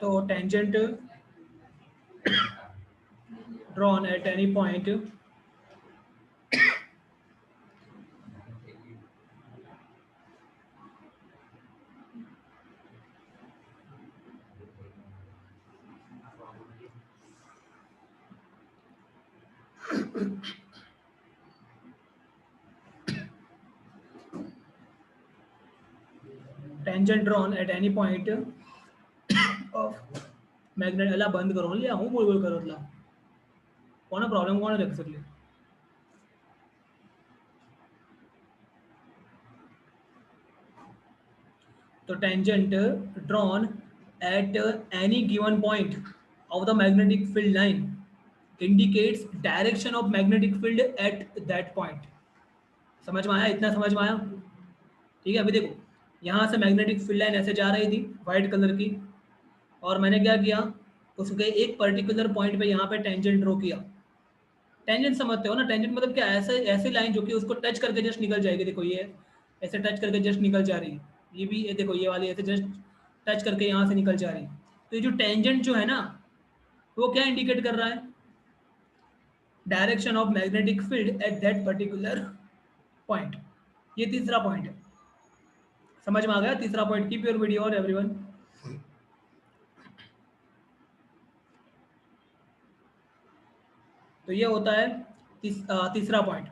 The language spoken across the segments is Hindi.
तो tangent drawn at any point tangent drawn at any point of magnet अला बंद करो लिया हूँ बोल बोल करो अला कौन प्रॉब्लम कौन रख सकले तो tangent drawn at any given point of the magnetic field line indicates direction of magnetic field at that point. समझ में आया? इतना समझ में आया? ठीक है, अभी देखो यहाँ से मैग्नेटिक फील्ड लाइन ऐसे जा रही थी वाइट कलर की, और मैंने क्या किया, उसके एक पर्टिकुलर पॉइंट पे यहाँ पे टेंजेंट ड्रॉ किया। टेंजेंट समझते हो ना? टेंजेंट मतलब क्या, ऐसे ऐसी लाइन जो कि उसको टच करके जस्ट निकल जाएगी। देखो ये ऐसे टच करके जस्ट निकल जा रही है, ये भी ये देखो ये वाली ऐसे जस्ट टच करके यहाँ से निकल जा रही है। तो ये जो टेंजेंट जो है ना, वो क्या इंडिकेट कर रहा है? Direction of magnetic field at that particular point. ये तीसरा पॉइंट है, समझ में आ गया? तीसरा पॉइंट, कीप योर वीडियो और एवरीवन। तो ये होता है तीसरा point,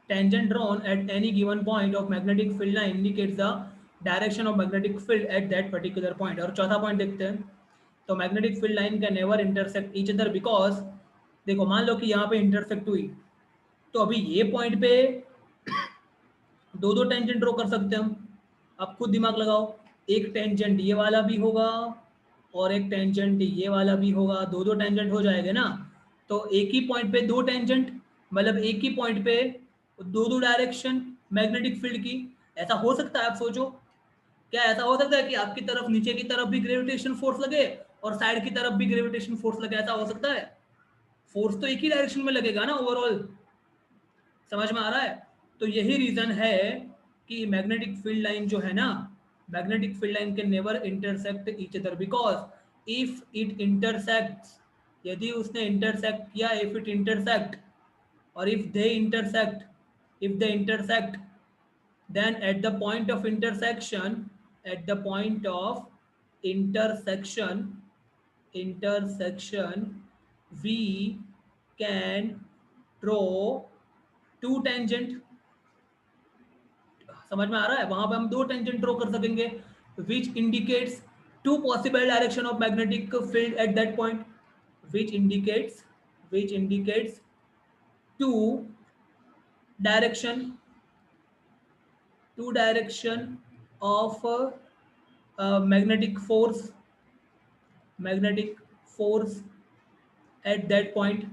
tangent drawn at any given point of magnetic field line indicates the direction of magnetic field at that particular point. और चौथा पॉइंट देखते हैं, तो magnetic field line can never intersect each other because, देखो मान लो कि यहाँ पे इंटरसेक्ट हुई, तो अभी ये पॉइंट पे दो दो टेंजेंट ड्रॉ कर सकते हैं हम। आप खुद दिमाग लगाओ, एक टेंजेंट ये वाला भी होगा और एक टेंजेंट ये वाला भी होगा, दो दो टेंजेंट हो जाएंगे ना। तो एक ही पॉइंट पे दो टेंजेंट, मतलब एक ही पॉइंट पे दो दो डायरेक्शन मैग्नेटिक फील्ड की। ऐसा हो सकता है? आप सोचो, क्या ऐसा हो सकता है कि आपकी तरफ नीचे की तरफ भी ग्रेविटेशन फोर्स लगे और साइड की तरफ भी ग्रेविटेशन फोर्स लगे? ऐसा हो सकता है? फोर्स तो एक ही डायरेक्शन में लगेगा ना ओवरऑल। समझ में आ रहा है? तो यही रीजन है कि मैग्नेटिक फील्ड लाइन जो है ना, magnetic field line can never intersect each other because if it intersects, यदि उसने इंटरसेक्ट किया, इफ इट इंटरसेक्ट और if they intersect, then at the point of intersection we can draw two tangent। समझ में आ रहा है? वहां पे हम दो टेंजेंट ड्रॉ कर सकेंगे which indicates to possible direction of magnetic field at that point, which indicates to direction of magnetic force at that point,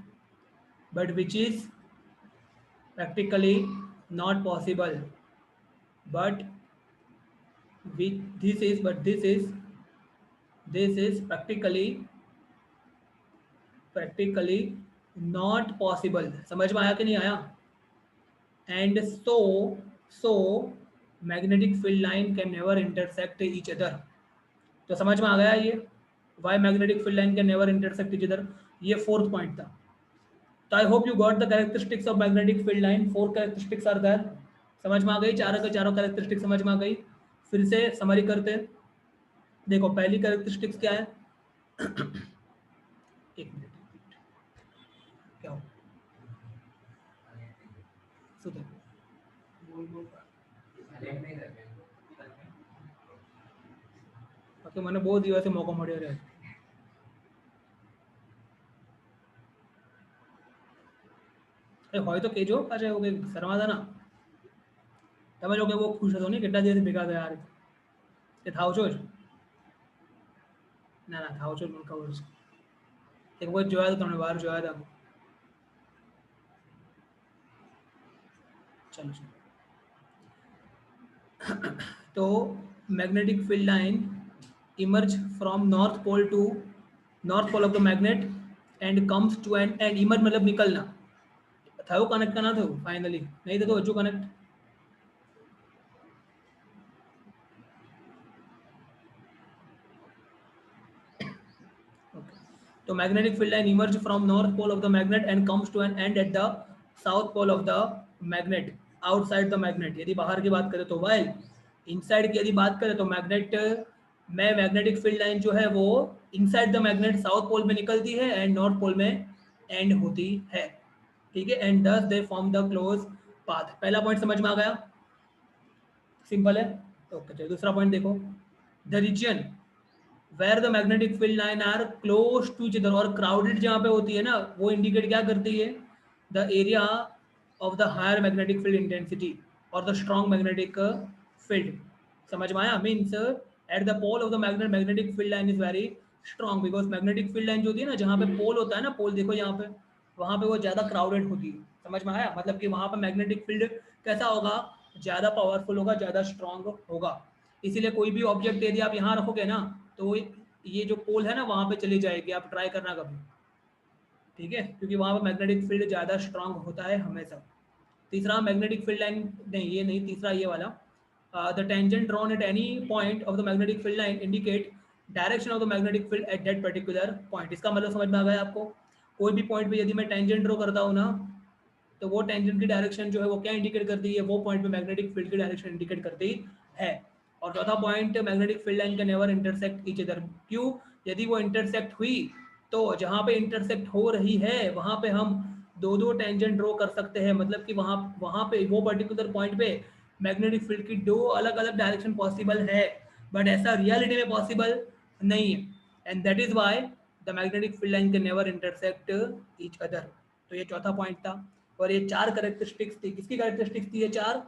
but which is practically not possible. But with this is practically not possible। समझ में आया कि नहीं आया? And so magnetic field line can never intersect each other। तो समझ में आ गया ये why magnetic field line can never intersect each other? ये फोर्थ पॉइंट था। तो I hope you got the characteristics of magnetic field line. Four characteristics are there. समझ में आ गई? चारों के चारों कैरेक्टरिस्टिक्स समझ में आ गई? फिर से समरी करते हैं। देखो पहली कैरेक्टरिस्टिक्स क्या है? एक मिनट, क्या हो सुधर बाकी मैंने बहुत दिवस मौका મળ્યો રહે। હોય તો કહેજો પાછા, એવું કંઈક શરમાતા ના। તમે લોકો બહુ ખુશ હતો ને કેટલા દિવસ ભેગા થયા આ રીતે? કે થાવ છો જ? ના ના થાવ છો જ, મને ખબર છે। એક વખત જોયા તો તમને બહાર જોયા હતા। चलो चलो। तो magnetic field line emerge from north pole of the magnet and comes to an end. Emerge मतलब निकलना। થયું કનેક્ટ કે ના થયું? ફાઇનલી નહીં થતું હજુ કનેક્ટ? तो magnetic field line emerge from north pole of the magnet and comes to an end at the south pole of the magnet outside the magnet. यदि बाहर की बात करें तो वाइल इनसाइड की यदि बात करें तो मैग्नेट में मैग्नेटिक फील्ड लाइन जो है वो inside the magnet south pole में निकलती है एंड नॉर्थ पोल में एंड होती है। ठीक है, एंड दस they form the close path. पहला पॉइंट समझ में आ गया, सिंपल है। ओके, चलिए दूसरा पॉइंट देखो, the region where the magnetic field line are close to each other, और क्राउडेड जहाँ पे होती है ना वो इंडिकेट क्या करती है, the area of the higher magnetic field intensity और द स्ट्रॉन्ग मैग्नेटिक फील्ड। समझ में आया? Means at the pole of the magnet magnetic field line is very strong, because magnetic field line जो होती है ना, जहाँ पे पोल होता है ना, पोल देखो यहाँ पे, वहाँ पे वो ज़्यादा क्राउडेड होती है। समझ में आया? मतलब कि वहाँ पे मैग्नेटिक फील्ड कैसा होगा, ज़्यादा पावरफुल होगा, ज़्यादा स्ट्रॉन्ग होगा। इसीलिए कोई भी ऑब्जेक्ट यदि आप यहाँ रखोगे ना तो ये जो पोल है ना वहाँ पे चली जाएगी, आप ट्राई करना कभी। ठीक है, क्योंकि वहाँ पे मैग्नेटिक फील्ड ज़्यादा स्ट्रांग होता है हमेशा। तीसरा मैग्नेटिक फील्ड लाइन, नहीं ये नहीं, तीसरा ये वाला, the tangent drawn at any point of the magnetic field line indicate direction of the magnetic field at that particular point. इसका मतलब समझ में आ गया आपको? कोई भी पॉइंट पे यदि मैं टेंजेंट ड्रॉ करता हूँ ना तो वो टेंजेंट की डायरेक्शन जो है वो क्या इंडिकेट करती है, वो पॉइंट पे मैग्नेटिक फील्ड की डायरेक्शन इंडिकेट करती है। और चौथा point, magnetic field line can never intersect each other. क्यों? यदि वो इंटरसेक्ट हुई तो जहाँ पे इंटरसेक्ट हो रही है वहाँ पे हम दो दो टेंजेंट ड्रॉ कर सकते हैं, मतलब कि वहाँ वहाँ पे वो पर्टिकुलर पॉइंट पे मैग्नेटिक फील्ड की दो अलग अलग डायरेक्शन पॉसिबल है, बट ऐसा रियलिटी में पॉसिबल नहीं है। And that is why the magnetic field line can never intersect each other. तो ये चौथा पॉइंट था। और ये चार कैरेक्टरिस्टिक्स थी, किसकी कैरेक्टरिस्टिक्स थी ये चार?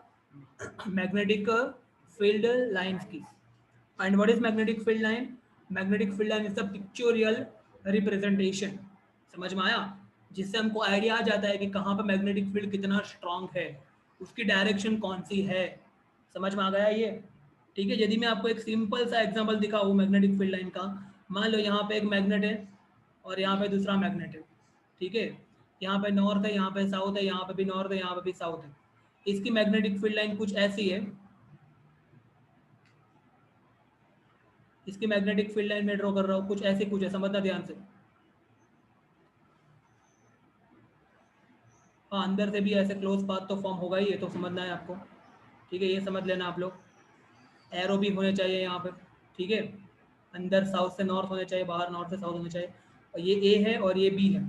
मैग्नेटिक फील्ड लाइंस की। And what is magnetic field line? Magnetic field line is the pictorial representation. समझ में आया? जिससे हमको आइडिया आ जाता है कि कहाँ पे मैग्नेटिक फील्ड कितना स्ट्रांग है, उसकी डायरेक्शन कौन सी है। समझ में आ गया ये? ठीक है, यदि मैं आपको एक सिंपल सा एग्जांपल दिखाऊँ मैग्नेटिक फील्ड लाइन का, मान लो यहाँ पे एक मैग्नेट है और यहाँ पे दूसरा मैग्नेट है। ठीक है, यहाँ पे नॉर्थ है, यहाँ पे साउथ है, यहाँ पे भी नॉर्थ है, यहाँ पे भी साउथ है। इसकी मैग्नेटिक फील्ड लाइन कुछ ऐसी है, इसकी मैग्नेटिक फील्ड लाइन में ड्रॉ कर रहा हूँ, कुछ ऐसे कुछ है, समझना ध्यान से। हाँ, अंदर से भी ऐसे क्लोज पाथ तो फॉर्म होगा ही, है तो समझना है आपको। ठीक है, ये समझ लेना आप लोग। एरो भी होने चाहिए यहाँ पे। ठीक है, अंदर साउथ से नॉर्थ होने चाहिए, बाहर नॉर्थ से साउथ होने चाहिए। और ये ए है और ये बी है।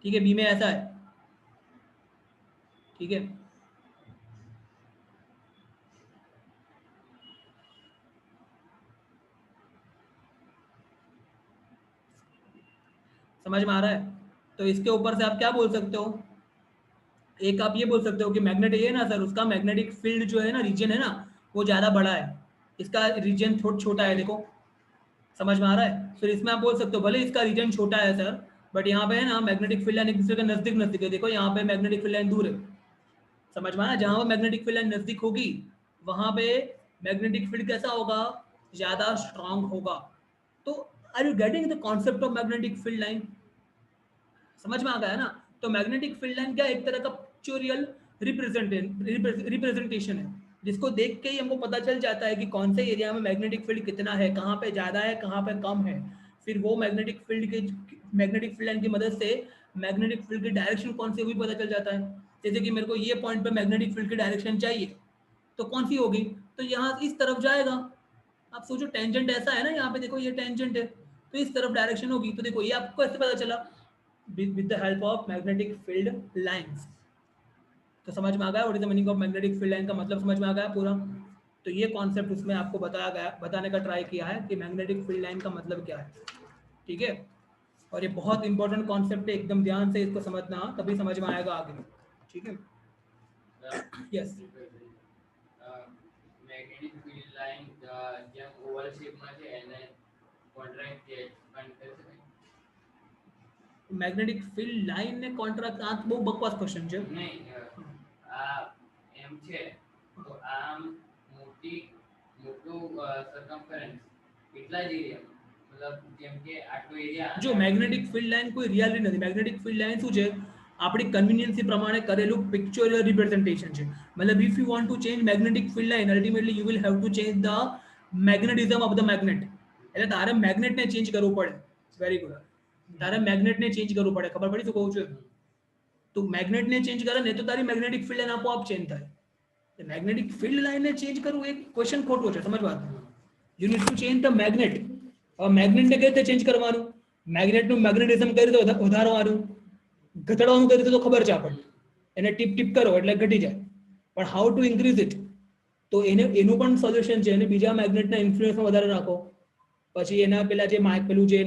ठीक है, बी में ऐसा है। ठीक है, समझ में आ रहा है? तो इसके ऊपर से आप क्या बोल सकते हो, एक आप ये बोल सकते हो कि मैग्नेट ये है ना सर, उसका मैग्नेटिक फील्ड जो है ना, रीजन है ना, वो ज़्यादा बड़ा है, इसका रीजन थोड़ा छोटा है। देखो, समझ में आ रहा है? फिर इसमें आप बोल सकते हो भले इसका रीजन छोटा है सर, बट यहाँ पे है ना मैग्नेटिक फील्ड लाइन एक दूसरे के नजदीक नजदीक है। देखो यहाँ पे मैग्नेटिक फील्ड लाइन दूर है। समझ में आया? जहाँ पे मैग्नेटिक फील्ड लाइन नजदीक होगी वहां पे मैग्नेटिक फील्ड कैसा होगा, ज्यादा स्ट्रांग होगा। तो are you getting the concept of magnetic field line? समझ में आ गया ना? तो मैग्नेटिक फील्ड लाइन क्या, एक तरह का पिक्चोरियल रिप्रेजेंटेशन है, जिसको देख के ही हमको पता चल जाता है कि कौन से एरिया में मैग्नेटिक फील्ड कितना है, कहाँ पे ज़्यादा है, कहाँ पे कम है। फिर वो मैग्नेटिक फील्ड लाइन की मदद से मैग्नेटिक फील्ड की डायरेक्शन कौन सी, वो भी पता चल जाता है। जैसे कि मेरे को ये पॉइंट पे मैग्नेटिक फील्ड की डायरेक्शन चाहिए, तो कौन सी होगी, तो यहाँ इस तरफ जाएगा। आप सोचो, टेंजेंट ऐसा है ना, यहाँ पे देखो ये टेंजेंट है, तो इस तरफ डायरेक्शन होगी। तो देखो ये आपको कैसे पता चला, with the help of magnetic field lines। तो समझ में आ गया what is the meaning of magnetic field line का मतलब, समझ में आ गया पूरा? तो ये कॉन्सेप्ट उसमें आपको बताया गया, बताने का ट्राई किया है कि मैग्नेटिक फील्ड लाइन का मतलब क्या है। ठीक है, और ये बहुत इंपॉर्टेंट कॉन्सेप्ट है, एकदम ध्यान से इसको समझना, तभी समझ में आएगा आगे। ठीक है, यस। મેગ્નેટિક ફીલ્ડ લાઈન જેમ ઓવલ શેપમાં છે એને કોન્ટ્રાક્ટ કે એક્સપાન્ડ કરી શકાય? मैग्नेटिक फील्ड लाइन ने कॉन्ट्राक्ट, આ બહુ બકવાસ ક્વેશ્ચન છે। નહીં, આ એમ છે તો આમ મોટું સરકમફરન્સ એટલા જ એરિયા, મતલબ જેમ કે આટલો એરિયા જો મેગ્નેટિક ફીલ્ડ લાઇન કોઈ રિયાલિટી નથી, મેગ્નેટિક ફીલ્ડ લાઇન શું છે, આપણી કન્વીનિયન્સી પ્રમાણે કરેલું પિક્ચોરિયલ રિપ્રેઝન્ટેશન છે। मतलब if you want to change magnetic field line, ultimately you will have to change the magnetism of the magnet, એટલે તારે મેગ્નેટને ચેન્જ કરવું પડે। Very good. તારે મેગ્નેટને ચેન્જ કરવું પડે. ખબર પડી શું કહું છું? તું મેગ્નેટને ચેન્જ કરે ને તો તારી મેગ્નેટિક ફિલ્ડ લાઈન આપોઆપ ચેન્જ થાય. મેગ્નેટિક ફિલ્ડ લાઈનને ચેન્જ કરવું એક ક્વેશ્ચન ખોટો છે, સમજવા. You need to change the magnet. હવે મેગ્નેટને કઈ રીતે ચેન્જ કરવાનું, મેગ્નેટનું મેગ્નેટિઝમ કઈ રીતે વધારવાનું, ઘટાડવાનું કઈ રીતે તો ખબર છે આપણને. એને ટીપ ટીપ કરો એટલે ઘટી જાય, પણ હાઉ ટુ ઇન્ક્રીઝ ઇટ, તો એનું પણ સોલ્યુશન છે. એને બીજા મેગ્નેટના ઇન્ફ્લુઅન્સમાં વધારે રાખો, પછી એના પેલા જે પેલું જે